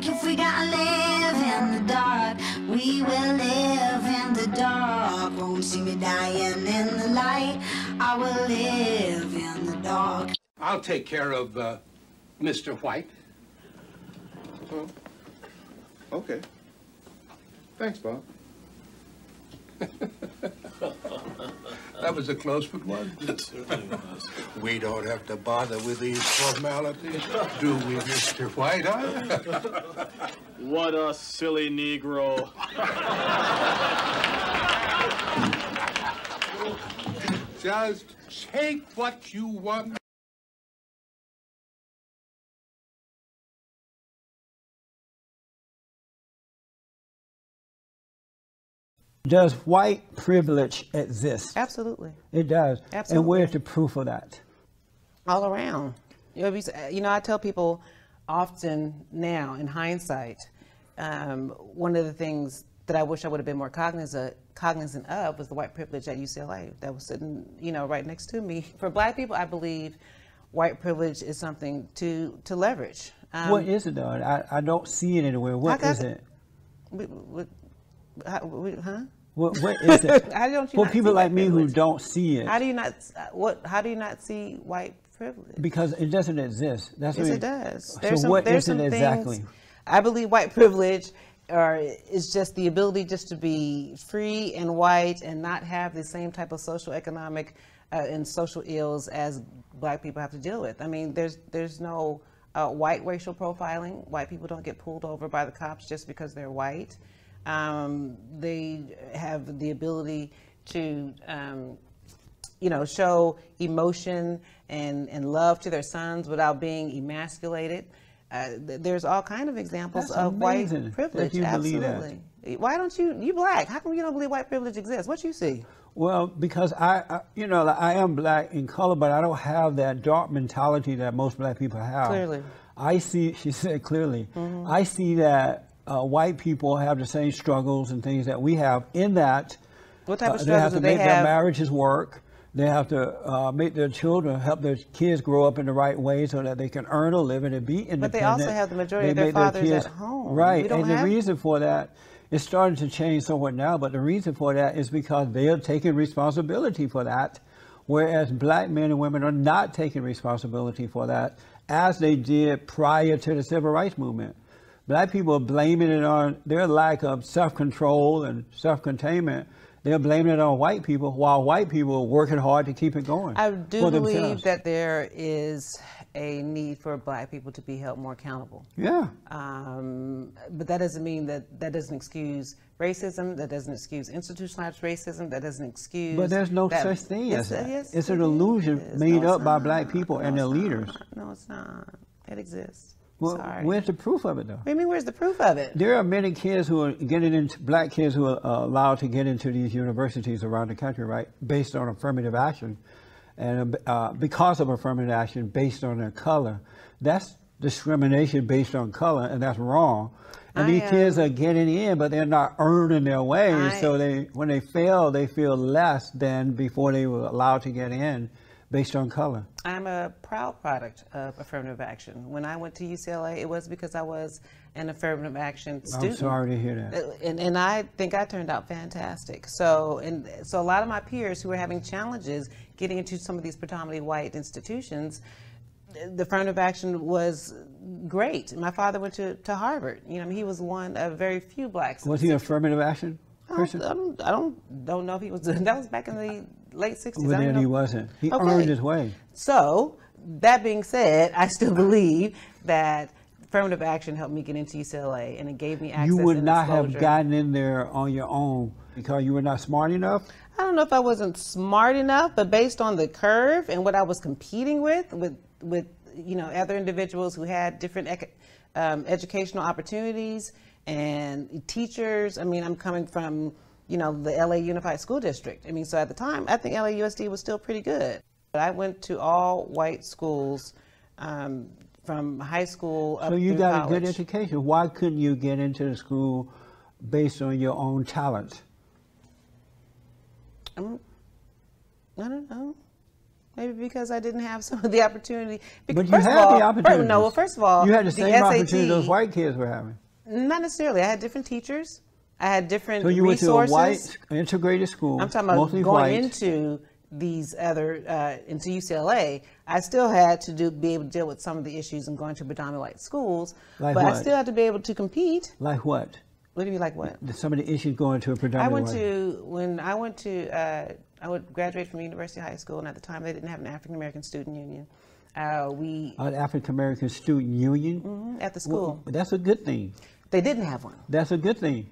if we gotta live in the dark, we will live in the dark. Won't see me dying in the light, I will live in the dark. I'll take care of Mr. White. Oh, okay. Thanks, Bob. That was a close one. It certainly was. We don't have to bother with these formalities, do we, Mr. White, huh? What a silly Negro. Just take what you want. Does white privilege exist? Absolutely. It does. Absolutely. And where's the proof of that? All around. You know, I tell people often now, in hindsight, one of the things that I wish I would have been more cognizant of was the white privilege at UCLA that was sitting, you know, right next to me. For Black people, I believe white privilege is something to leverage. What is it, though? I don't see it anywhere. What is it? Huh? What is it? How don't you For not people see like white me privilege? who don't see it. How do you not see white privilege? Because it doesn't exist. That's Yes, what it does. So what is it exactly? I believe white privilege is just the ability just to be free and white and not have the same type of social, economic, and social ills as Black people have to deal with. I mean, there's no white racial profiling. White people don't get pulled over by the cops just because they're white. They have the ability to, you know, show emotion and love to their sons without being emasculated. There's all kinds of examples of white privilege. You Absolutely. Why don't you Black? How come you don't believe white privilege exists? What you see? Well, because I you know, I am Black in color, but I don't have that dark mentality that most Black people have. Clearly. I see, she said clearly, Mm-hmm. I see that white people have the same struggles and things that we have, in that What type of they have struggles to do they make their have? marriages work. They have to make their children, help their kids grow up in the right way so that they can earn a living and be independent. But they also have the majority of They their make fathers kids, at home. Right, We don't and the have- reason for that, it's starting to change somewhat now, but the reason for that is because they are taking responsibility for that, whereas Black men and women are not taking responsibility for that, as they did prior to the Civil Rights Movement. Black people are blaming it on their lack of self-control and self-containment. They're blaming it on white people, while white people are working hard to keep it going. I do for believe themselves. that there is a need for Black people to be held more accountable. Yeah. But that doesn't mean that doesn't excuse racism, that doesn't excuse institutionalized racism, that doesn't excuse... But there's no that, such thing as that. Yes, It's it an illusion is. made No, up it's by not. Black people and No, their it's leaders. not. No, it's not. It exists. Well, Sorry. where's the proof of it, though? What do you mean, where's the proof of it? There are many kids who are getting into, Black kids who are allowed to get into these universities around the country, right, based on affirmative action. And because of affirmative action based on their color. That's discrimination based on color, and that's wrong. And these kids are getting in, but they're not earning their way. So when they fail, they feel less than before they were allowed to get in based on color. I'm a proud product of affirmative action. When I went to UCLA, it was because I was an affirmative action student. I'm sorry to hear that. And I think I turned out fantastic. So a lot of my peers who were having challenges getting into some of these predominantly white institutions, the affirmative action was great. My father went to Harvard. You know, he was one of very few Blacks. Was he affirmative action person? I don't know if he was. That was back in the late 60s. Well, then he wasn't. He earned his way. So, that being said, I still believe that affirmative action helped me get into UCLA, and it gave me access. You would and not exposure. have gotten in there on your own because you were not smart enough? I don't know if I wasn't smart enough, but based on the curve and what I was competing with you know, other individuals who had different educational opportunities and teachers. I mean, I'm coming from, you know, the LA Unified School District. I mean, so at the time, I think LAUSD was still pretty good. But I went to all white schools from high school up So you through got college. a good education. Why couldn't you get into the school based on your own talents? I don't know. Maybe because I didn't have some of the opportunity. But you had the opportunity. No, well, first of all, you had the same opportunity SAT, those white kids were having. Not necessarily. I had different teachers. I had different So you resources. went to a white integrated school. I'm talking about mostly going white. into these other into UCLA. I still had to be able to deal with some of the issues in going to predominantly white schools. Like but what? I still had to be able to compete. Like what? What do you mean, like what? Some of the issues going to a predominantly I would graduate from University High School, and at the time they didn't have an African American student union. An African American student union At the school. Well, that's a good thing. They didn't have one. That's a good thing.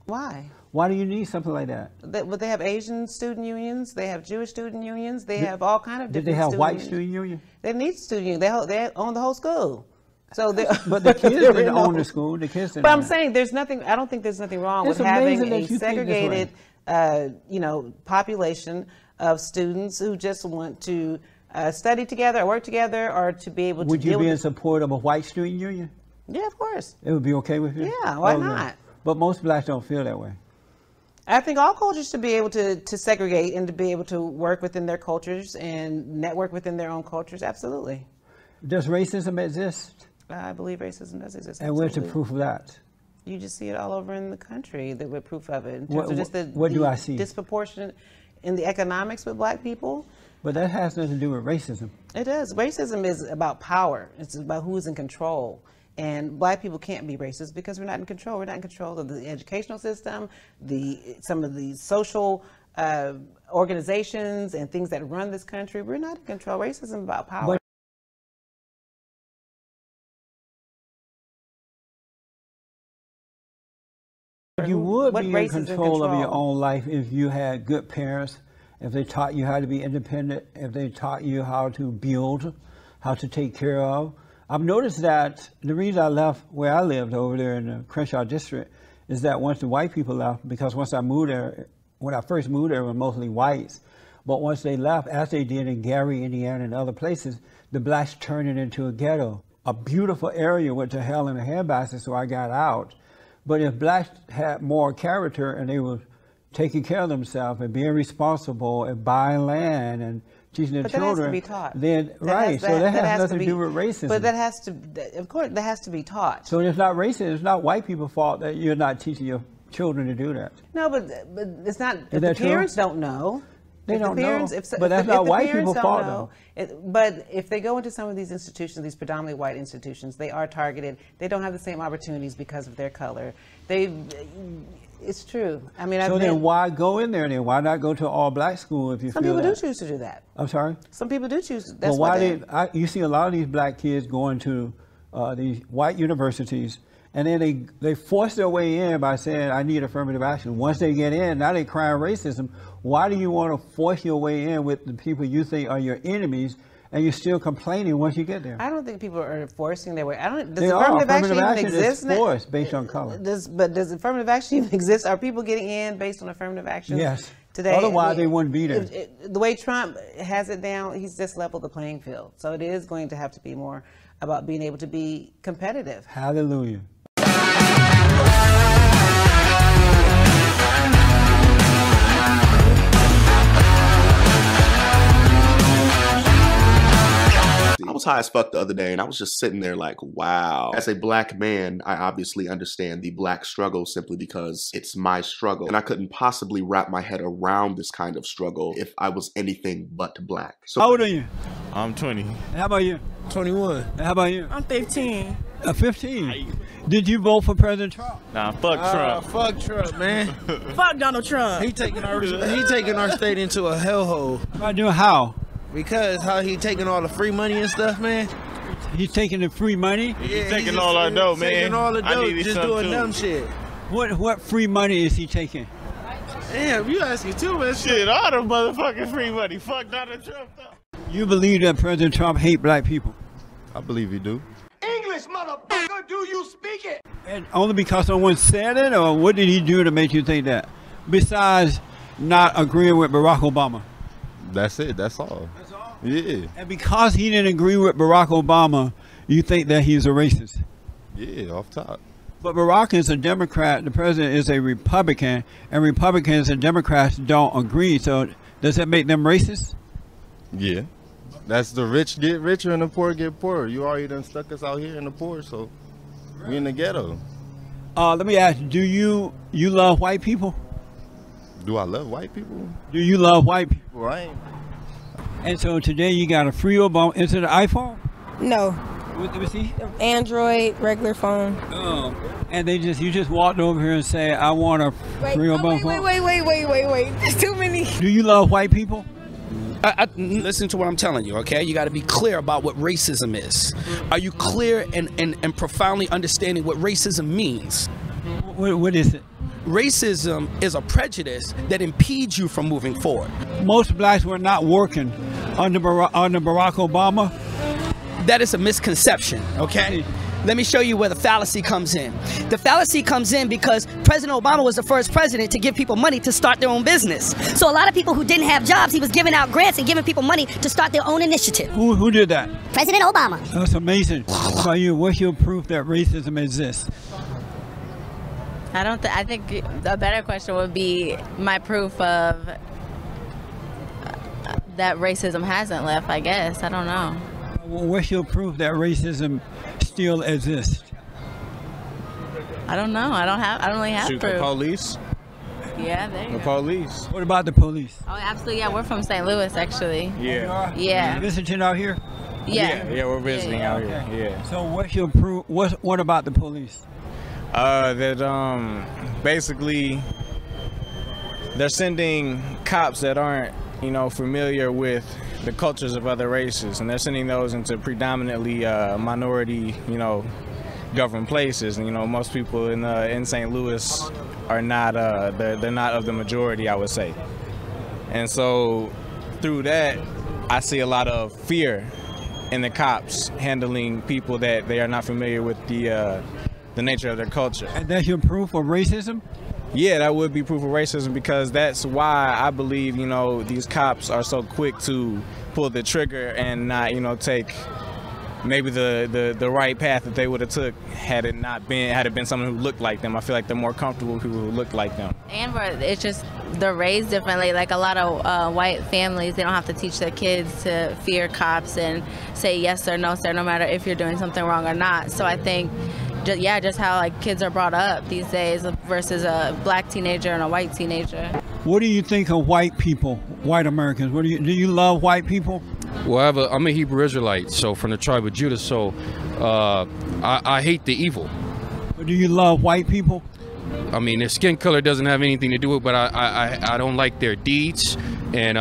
Why? Why do you need something like that? But they have Asian student unions. They have Jewish student unions. They have all kind of different. Did they have white unions. student union? They need student union. They own the whole school. So but the kids didn't own the school. The kids didn't. But I'm saying there's nothing. I don't think there's nothing wrong with having a segregated, population of students who just want to study together, or work together, or to be able to. Would you be in support of a white student union? Yeah, of course. It would be okay with you? Yeah, why not? But most blacks don't feel that way. I think all cultures should be able to segregate and to be able to work within their cultures and network within their own cultures. Absolutely. Does racism exist? I believe racism does exist. And where's the proof of that? You just see it all over in the country. With proof of it. In terms What of just do I see? Disproportionate in the economics with black people. But that has nothing to do with racism. It does. Racism is about power. It's about who's in control. And black people can't be racist because we're not in control. We're not in control of the educational system, some of the social organizations and things that run this country. We're not in control. Racism is about power. You would be in control of your own life if you had good parents, if they taught you how to be independent, if they taught you how to build, how to take care of. I've noticed that the reason I left where I lived over there in the Crenshaw district is that once the white people left, because once I moved there, when I first moved there, it was mostly whites. But once they left, as they did in Gary, Indiana, and other places, the blacks turned it into a ghetto. A beautiful area went to hell in a handbasket, so I got out. But if blacks had more character and they were taking care of themselves and being responsible and buying land and teaching their children, that has to be taught. Then right, so that has nothing to do with racism. But that has to, of course, that has to be taught. So it's not racist. It's not white people's fault that you're not teaching your children to do that. No, but it's not. If the parents don't know. They don't know. But that's not white people's fault, though. But if they go into some of these institutions, these predominantly white institutions, they are targeted. They don't have the same opportunities because of their color. It's true. I mean, so then why go in there then? Why not go to an all-black school if you feel that? Some people do choose to do that. I'm sorry? Some people do choose. That's you see a lot of these black kids going to these white universities, and then they force their way in by saying, I need affirmative action. Once they get in, now they crying racism. Why do you want to force your way in with the people you think are your enemies, and you're still complaining once you get there? I don't think people are forcing their way. Does affirmative action even exist? Is forced based on color. Does affirmative action even exist? Are people getting in based on affirmative action? Yes. Today, otherwise they wouldn't be there. The way Trump has it down, he's just leveled the playing field. So it is going to have to be more about being able to be competitive. Hallelujah. I was high as fuck the other day, and I was just sitting there like, wow. As a black man, I obviously understand the black struggle simply because it's my struggle. And I couldn't possibly wrap my head around this kind of struggle if I was anything but black. So, how old are you? I'm 20. How about you? 21. How about you? I'm 15. 15? Did you vote for President Trump? Nah, fuck Trump. Fuck Trump, man. Fuck Donald Trump. He taking our state into a hellhole. By doing how? Because how he taking all the free money and stuff, man. He's taking the free money? Yeah, he's taking all our dough, man. Taking all the dough, just doing dumb shit. What free money is he taking? Damn, you asking too much shit. All the motherfucking free money. Fuck Donald Trump, though. You believe that President Trump hate black people? I believe he do. English, motherfucker, do you speak it? And only because someone said it, or what did he do to make you think that? Besides not agreeing with Barack Obama? That's it. That's all. That's all? Yeah. And because he didn't agree with Barack Obama, you think that he's a racist? Yeah, off top. But Barack is a Democrat, the president is a Republican, and Republicans and Democrats don't agree, so does that make them racist? Yeah. That's the rich get richer and the poor get poorer. You already done stuck us out here in the poor, so we in the ghetto. Let me ask you, do you love white people? Do I love white people? Do you love white people? Right. And so today you got a free Obama. Is it an iPhone? No. Let me see. Android, regular phone. Oh. And you just walked over here and say, I want a free Obama phone? Wait. There's too many. Do you love white people? Listen to what I'm telling you, okay? You got to be clear about what racism is. Are you clear and profoundly understanding what racism means? What is it? Racism is a prejudice that impedes you from moving forward. Most blacks were not working under Barack Obama. That is a misconception, okay? Let me show you where the fallacy comes in. The fallacy comes in because President Obama was the first president to give people money to start their own business. So a lot of people who didn't have jobs, he was giving out grants and giving people money to start their own initiative. Who did that? President Obama. That's amazing. What about you? What's your proof that racism exists? I think a better question would be my proof of that racism hasn't left, I guess. I don't know. Well, what's your proof that racism still exists? I don't know. I don't really have Shoot, proof. the police? Yeah, there you The go. police. What about the police? Oh, absolutely. Yeah, we're from St. Louis, actually. Yeah. Yeah. You visiting out here? Yeah. Yeah, we're visiting out here. Yeah. So what's your proof? What about the police? That basically they're sending cops that aren't, familiar with the cultures of other races, and they're sending those into predominantly minority, governed places. And most people in St. Louis are not they're not of the majority, I would say. And so through that, I see a lot of fear in the cops handling people that they are not familiar with the nature of their culture. And that's your proof of racism? Yeah, that would be proof of racism, because that's why I believe, these cops are so quick to pull the trigger and not, take maybe the right path that they would have took had it been someone who looked like them. I feel like they're more comfortable with people who look like them. And it's just they're raised differently. Like a lot of white families, they don't have to teach their kids to fear cops and say yes or no, sir, no matter if you're doing something wrong or not. So I think just how kids are brought up these days versus a black teenager and a white teenager. What do you think of white people, white Americans? Do you love white people? Well, I'm a Hebrew Israelite, so from the tribe of Judah, so I hate the evil. But do you love white people? I mean, their skin color doesn't have anything to do with it, but I don't like their deeds, and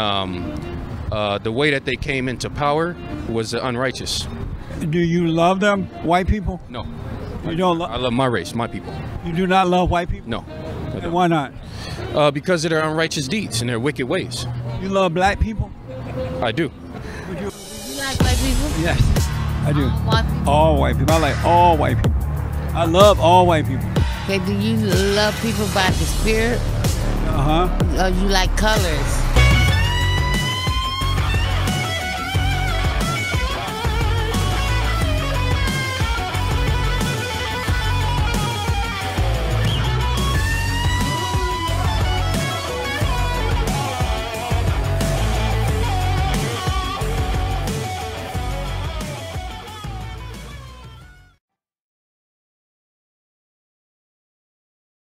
the way that they came into power was unrighteous. Do you love them, white people? No. You don't I love my race, my people. You do not love white people? No. And why not? Because of their unrighteous deeds and their wicked ways. You love black people? I do. You like black people? Yes, I do. White people? All white people. I like all white people. I love all white people. Okay, do you love people by the spirit? Uh-huh. Or you like colors?